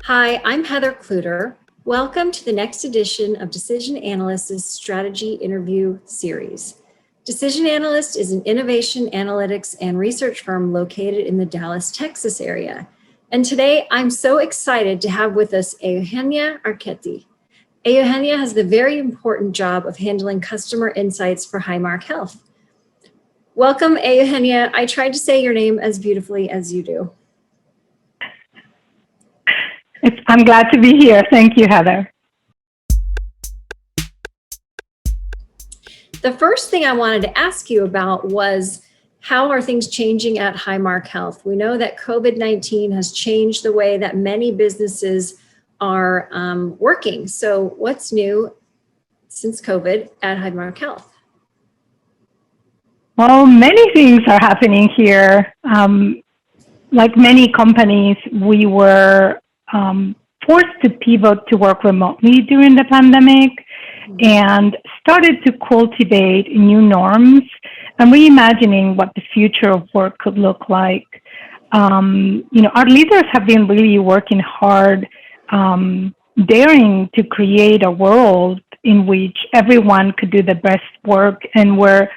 Hi, I'm Heather Kluter. Welcome to the next edition of Decision Analyst's Strategy Interview Series. Decision Analyst is an innovation, analytics, and research firm located in the Dallas, Texas area. And today I'm so excited to have with us Eugenia Archetti. Eugenia has the very important job of handling customer insights for Highmark Health. Welcome, Eugenia. I tried to say your name as beautifully as you do. I'm glad to be here. Thank you, Heather. The first thing I wanted to ask you about was how are things changing at Highmark Health? We know that COVID-19 has changed the way that many businesses are working. So what's new since COVID at Highmark Health? Well, many things are happening here. Like many companies, we were forced to pivot to work remotely during the pandemic and started to cultivate new norms and reimagining what the future of work could look like. Our leaders have been really working hard, daring to create a world in which everyone could do the best work and where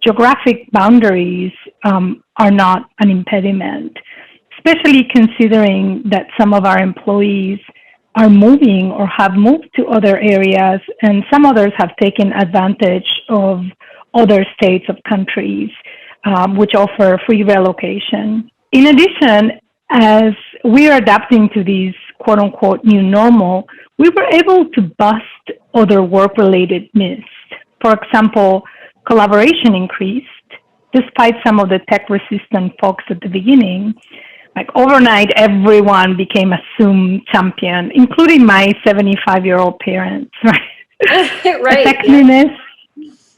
geographic boundaries are not an impediment, especially considering that some of our employees are moving or have moved to other areas, and some others have taken advantage of other states of countries which offer free relocation. In addition, as we are adapting to these quote-unquote new normal, we were able to bust other work-related myths. For example, collaboration increased despite some of the tech-resistant folks at the beginning. Like overnight, everyone became a Zoom champion, including my 75-year-old parents, right? Right. Effectiveness.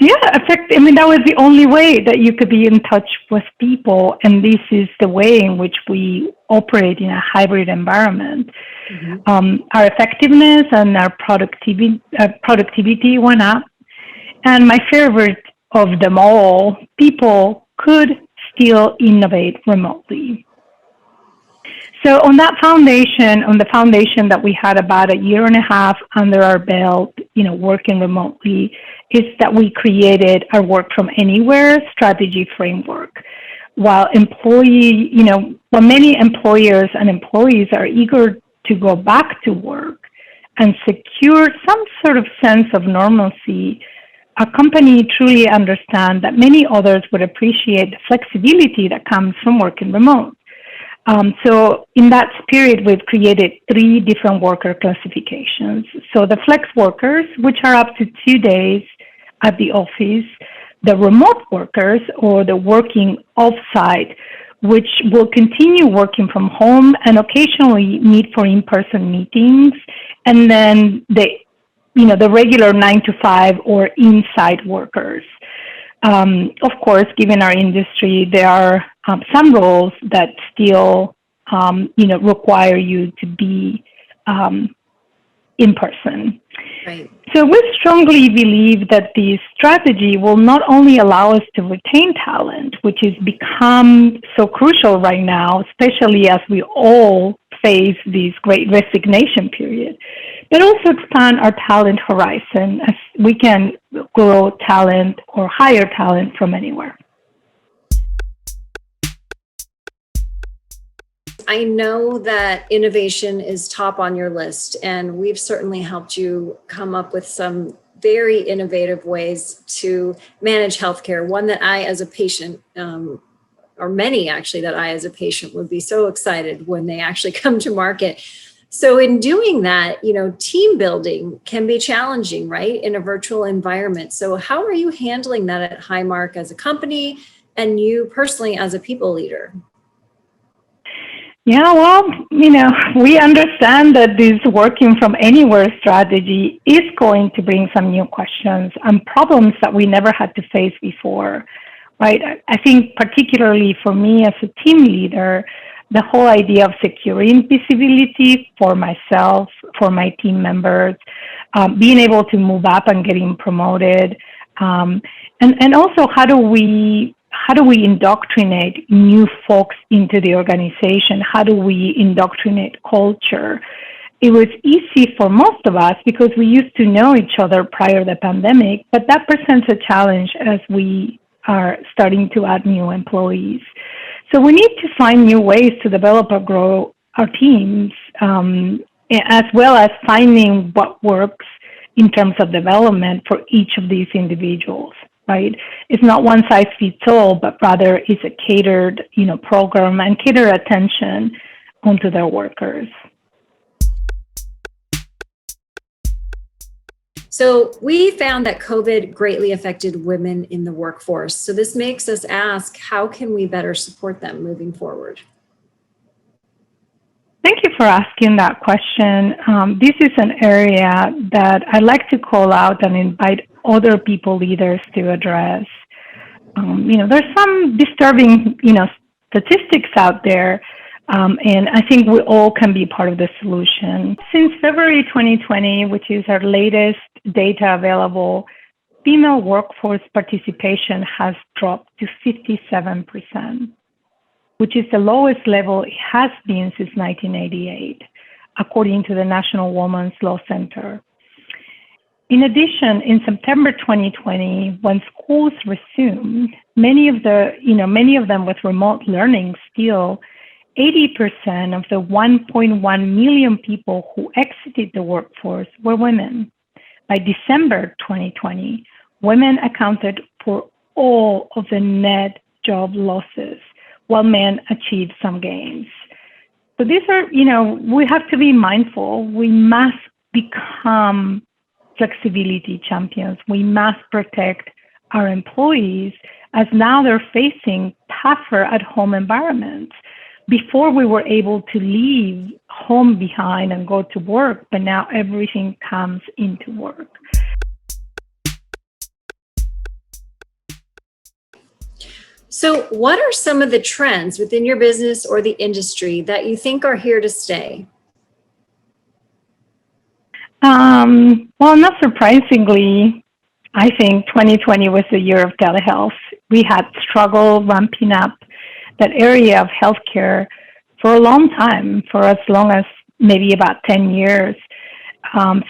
I mean, that was the only way that you could be in touch with people. And this is the way in which we operate in a hybrid environment. Mm-hmm. Our effectiveness and our productivity went up. And my favorite of them all, people could still innovate remotely. So on the foundation that we had about a year and a half under our belt, working remotely, is that we created our work from anywhere strategy framework. While many employers and employees are eager to go back to work and secure some sort of sense of normalcy, a company truly understands that many others would appreciate the flexibility that comes from working remote. So in that spirit, we've created 3 different worker classifications. So the flex workers, which are up to 2 days at the office, the remote workers, or the working off-site, which will continue working from home and occasionally meet for in-person meetings, and then the regular 9 to 5 or inside workers. Of course, given our industry, there are some roles that still, require you to be in person. Right. So we strongly believe that this strategy will not only allow us to retain talent, which has become so crucial right now, especially as we all face this great resignation period, but also expand our talent horizon as we can grow talent or hire talent from anywhere. I know that innovation is top on your list, and we've certainly helped you come up with some very innovative ways to manage healthcare. One that I, as a patient, or many actually, that I, as a patient, would be so excited when they actually come to market. So in doing that, team building can be challenging, right, in a virtual environment. So how are you handling that at Highmark as a company and you personally as a people leader? Yeah, well, we understand that this working from anywhere strategy is going to bring some new questions and problems that we never had to face before, right? I think particularly for me as a team leader, the whole idea of securing visibility for myself, for my team members, being able to move up and getting promoted, and also how do we how do we indoctrinate new folks into the organization? How do we indoctrinate culture? It was easy for most of us because we used to know each other prior to the pandemic, but that presents a challenge as we are starting to add new employees. So we need to find new ways to develop or grow our teams, as well as finding what works in terms of development for each of these individuals, right? It's not one size fits all, but rather it's a catered, program and cater attention onto their workers. So we found that COVID greatly affected women in the workforce. So this makes us ask, how can we better support them moving forward? Thank you for asking that question. This is an area that I like to call out and invite other people leaders to address. There's some disturbing, statistics out there, and I think we all can be part of the solution. Since February 2020, which is our latest data available, female workforce participation has dropped to 57%. Which is the lowest level it has been since 1988, according to the National Women's Law Center. In addition, in September 2020, when schools resumed, many of them with remote learning still, 80% of the 1.1 million people who exited the workforce were women. By December 2020, women accounted for all of the net job losses, while men achieved some gains. So these are, we have to be mindful. We must become flexibility champions. We must protect our employees as now they're facing tougher at-home environments. Before we were able to leave home behind and go to work, but now everything comes into work. So what are some of the trends within your business or the industry that you think are here to stay? Well, not surprisingly, I think 2020 was the year of telehealth. We had struggled ramping up that area of healthcare for a long time, for as long as maybe about 10 years.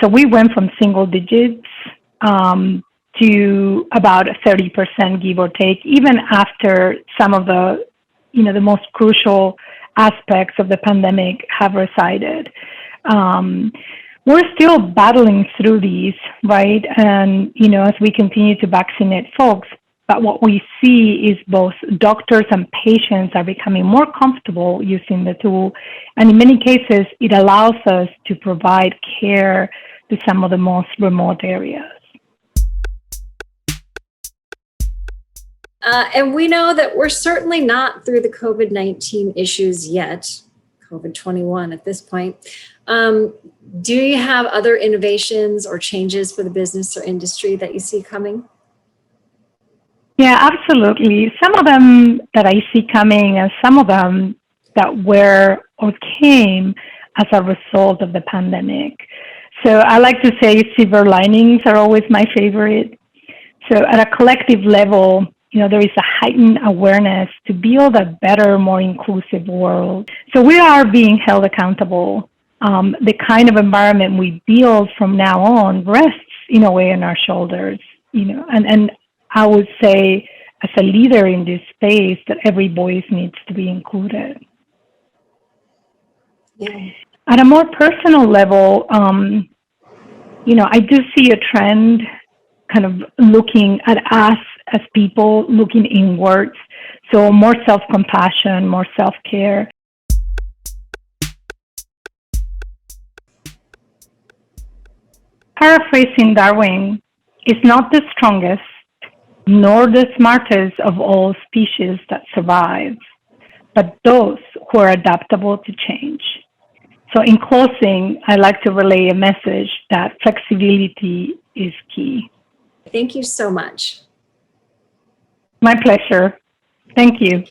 So we went from single digits to about 30%, give or take, even after some of the, the most crucial aspects of the pandemic have resided. We're still battling through these, right? And, as we continue to vaccinate folks, but what we see is both doctors and patients are becoming more comfortable using the tool. And in many cases, it allows us to provide care to some of the most remote areas. And we know that we're certainly not through the COVID-19 issues yet, COVID-21 at this point. Do you have other innovations or changes for the business or industry that you see coming? Yeah, absolutely. Some of them that I see coming and some of them that were or came as a result of the pandemic. So I like to say silver linings are always my favorite. So at a collective level, there is a heightened awareness to build a better, more inclusive world. So we are being held accountable. The kind of environment we build from now on rests in a way on our shoulders, and I would say as a leader in this space that every voice needs to be included. Yeah. At a more personal level, I do see a trend kind of looking at us as people, looking inwards. So more self-compassion, more self-care. Paraphrasing Darwin, is not the strongest nor the smartest of all species that survive, but those who are adaptable to change. So in closing, I'd like to relay a message that flexibility is key. Thank you so much. My pleasure. Thank you.